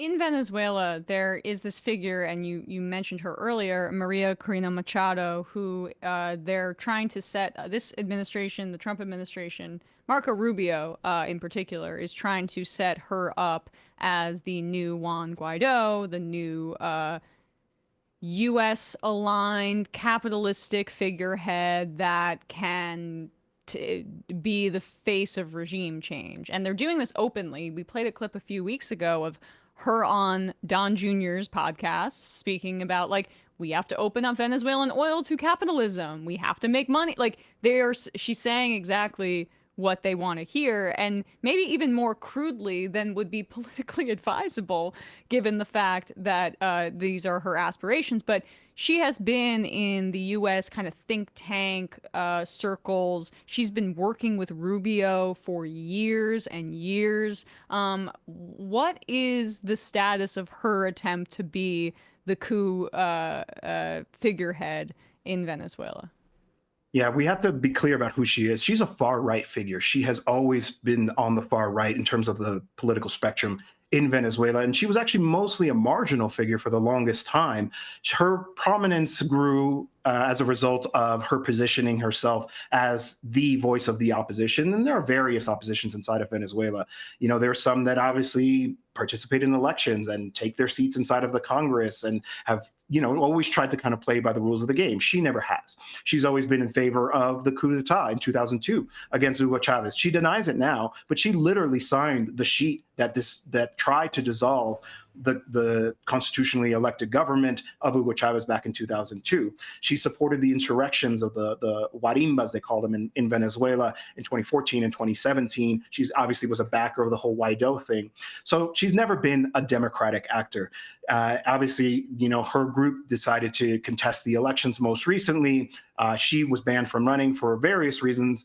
In Venezuela, there is this figure, and you mentioned her earlier, Maria Corina Machado, who they're trying to set this administration, the Trump administration, Marco Rubio in particular, is trying to set her up as the new Juan Guaido, the new U.S. aligned capitalistic figurehead that can be the face of regime change. And they're doing this openly. We played a clip a few weeks ago of her on Don Jr.'s podcast speaking about, like, we have to open up Venezuelan oil to capitalism. We have to make money. Like, she's saying exactly what they want to hear, and maybe even more crudely than would be politically advisable, given the fact that these are her aspirations. But she has been in the U.S. kind of think tank circles. She's been working with Rubio for years and years. What is the status of her attempt to be the coup figurehead in Venezuela? Yeah, we have to be clear about who she is. She's a far right figure. She has always been on the far right in terms of the political spectrum in Venezuela. And she was actually mostly a marginal figure for the longest time. Her prominence grew as a result of her positioning herself as the voice of the opposition. And there are various oppositions inside of Venezuela. You know, there are some that obviously participate in elections and take their seats inside of the Congress and have, you know, always tried to kind of play by the rules of the game. She never has. She's always been in favor of the coup d'etat in 2002 against Hugo Chavez. She denies it now, but she literally signed the sheet that tried to dissolve the constitutionally elected government of Hugo Chavez back in 2002. She supported the insurrections of the Guarimbas, they call them, in Venezuela in 2014 and 2017. She's obviously was a backer of the whole Guaido thing. So she's never been a democratic actor. Obviously, you know, her group decided to contest the elections most recently. She was banned from running for various reasons,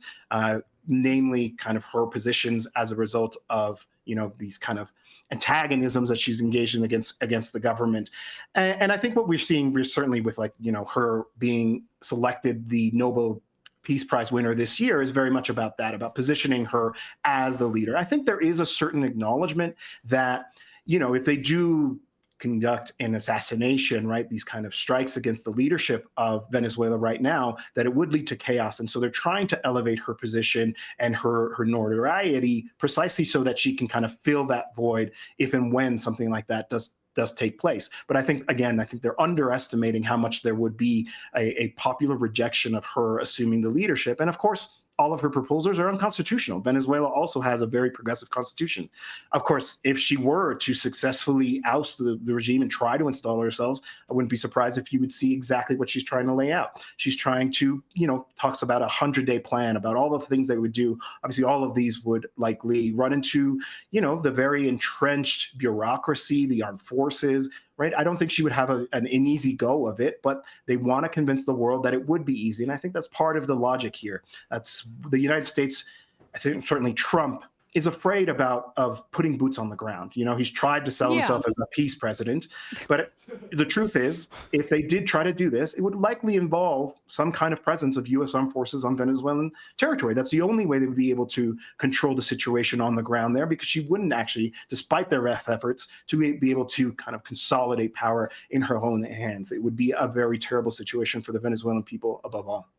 namely kind of her positions as a result of, you know, these kind of antagonisms that she's engaged in against the government. And I think what we're seeing certainly with, like, you know, her being selected the Nobel Peace Prize winner this year is very much about that, about positioning her as the leader. I think there is a certain acknowledgement that, you know, if they do conduct an assassination, right, these kind of strikes against the leadership of Venezuela right now, that it would lead to chaos. And so they're trying to elevate her position and her notoriety precisely so that she can kind of fill that void if and when something like that does take place. But I think they're underestimating how much there would be a popular rejection of her assuming the leadership. And of course, all of her proposals are unconstitutional. Venezuela also has a very progressive constitution. Of course, if she were to successfully oust the regime and try to install herself, I wouldn't be surprised if you would see exactly what she's trying to lay out. She's trying to, you know, talks about a 100-day plan, about all of the things they would do. Obviously, all of these would likely run into, you know, the very entrenched bureaucracy, the armed forces, right? I don't think she would have an easy go of it, but they want to convince the world that it would be easy. And I think that's part of the logic here. That's the United States. I think certainly Trump is afraid of putting boots on the ground. You know, he's tried to sell himself as a peace president, but the truth is, if they did try to do this, it would likely involve some kind of presence of U.S. armed forces on Venezuelan territory. That's the only way they would be able to control the situation on the ground there, because she wouldn't actually, despite their efforts, to be able to kind of consolidate power in her own hands. It would be a very terrible situation for the Venezuelan people above all.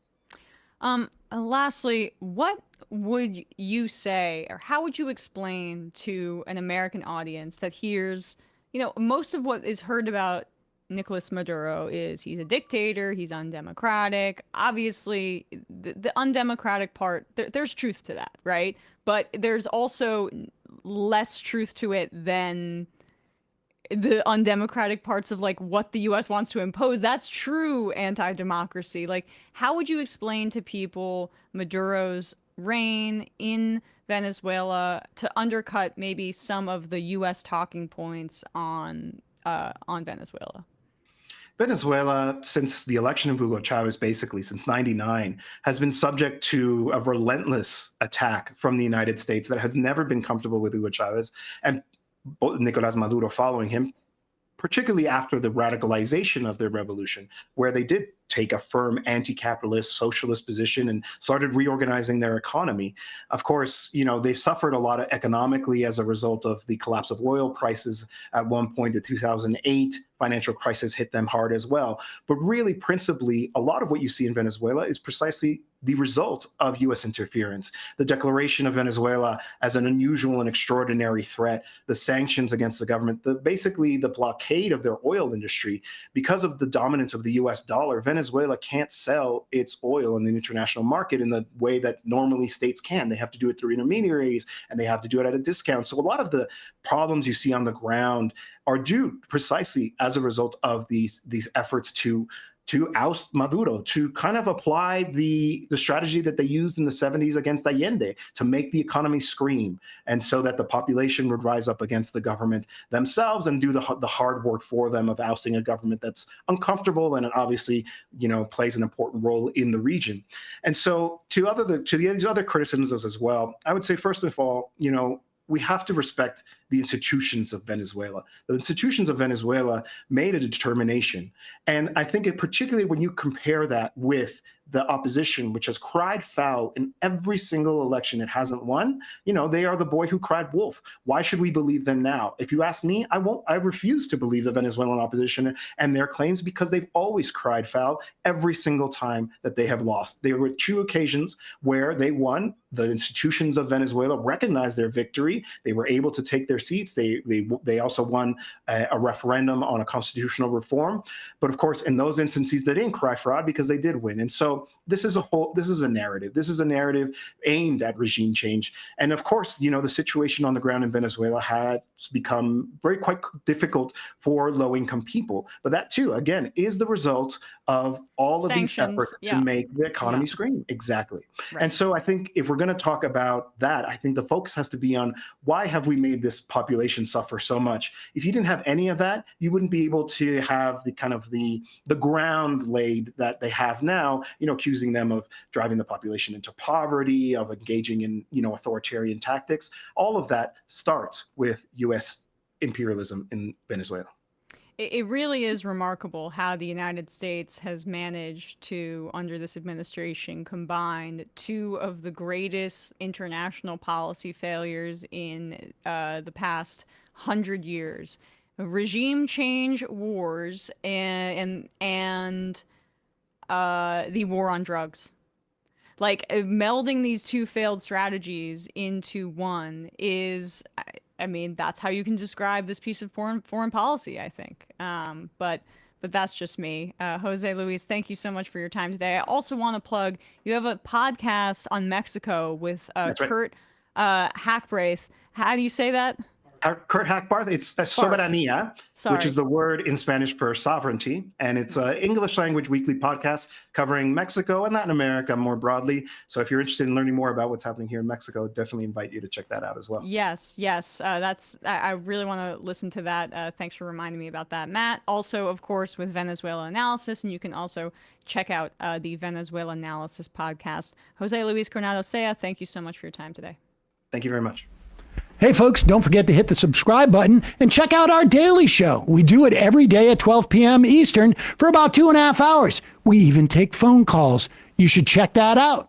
Lastly, what would you say, or how would you explain to an American audience that hears, you know, most of what is heard about Nicolas Maduro is he's a dictator, he's undemocratic. Obviously, the undemocratic part, there's truth to that, right? But there's also less truth to it than the undemocratic parts of, like, what the US wants to impose. That's true anti-democracy. Like, how would you explain to people Maduro's reign in Venezuela to undercut maybe some of the US talking points on Venezuela? Venezuela, since the election of Hugo Chavez, basically since '99, has been subject to a relentless attack from the United States that has never been comfortable with Hugo Chavez and Nicolas Maduro following him, particularly after the radicalization of their revolution, where they did take a firm anti-capitalist, socialist position and started reorganizing their economy. Of course, they suffered a lot economically as a result of the collapse of oil prices. At one point, the 2008 financial crisis hit them hard as well. But really, principally, a lot of what you see in Venezuela is precisely the result of U.S. interference. The declaration of Venezuela as an unusual and extraordinary threat, the sanctions against the government, basically the blockade of their oil industry. Because of the dominance of the U.S. dollar, Venezuela can't sell its oil in the international market in the way that normally states can. They have to do it through intermediaries, and they have to do it at a discount. So a lot of the problems you see on the ground are due precisely as a result of these efforts to oust Maduro, to kind of apply the strategy that they used in the 70s against Allende, to make the economy scream, and so that the population would rise up against the government themselves and do the hard work for them of ousting a government that's uncomfortable and obviously, plays an important role in the region. And so to these other criticisms as well, I would say, first of all, we have to respect the institutions of Venezuela. The institutions of Venezuela made a determination. And I think particularly when you compare that with the opposition, which has cried foul in every single election it hasn't won, they are the boy who cried wolf. Why should we believe them now? If you ask me, I refuse to believe the Venezuelan opposition and their claims, because they've always cried foul every single time that they have lost. There were 2 occasions where they won. The institutions of Venezuela recognized their victory. They were able to take their seats. They also won a referendum on a constitutional reform. But of course, in those instances, they didn't cry fraud because they did win. And so this is a narrative. This is a narrative aimed at regime change. And of course, the situation on the ground in Venezuela has become quite difficult for low-income people. But that too, again, is the result of all of these efforts to make the economy scream. Exactly. Right. And so I think if we're going to talk about that, I think the focus has to be on why have we made this population suffer so much? If you didn't have any of that, you wouldn't be able to have the kind of the ground laid that they have now, accusing them of driving the population into poverty, of engaging in, authoritarian tactics. All of that starts with U.S. imperialism in Venezuela. It really is remarkable how the United States has managed to, under this administration, combine 2 of the greatest international policy failures in the past 100 years: regime change wars and the war on drugs. Like, melding these 2 failed strategies into one is, I mean, that's how you can describe this piece of foreign policy, I think. But that's just me. Jose Luis, thank you so much for your time today. I also want to plug, you have a podcast on Mexico with Kurt Hackbraith. How do you say that? Kurt Hackbarth. It's soberanía, which is the word in Spanish for sovereignty. And it's an English language weekly podcast covering Mexico and Latin America more broadly. So if you're interested in learning more about what's happening here in Mexico, definitely invite you to check that out as well. Yes. I really want to listen to that. Thanks for reminding me about that, Matt. Also, of course, with Venezuelanlysis, and you can also check out the Venezuelanlysis podcast. Jose Luis Granados Ceja, thank you so much for your time today. Thank you very much. Hey, folks, don't forget to hit the subscribe button and check out our daily show. We do it every day at 12 p.m. Eastern for about 2.5 hours. We even take phone calls. You should check that out.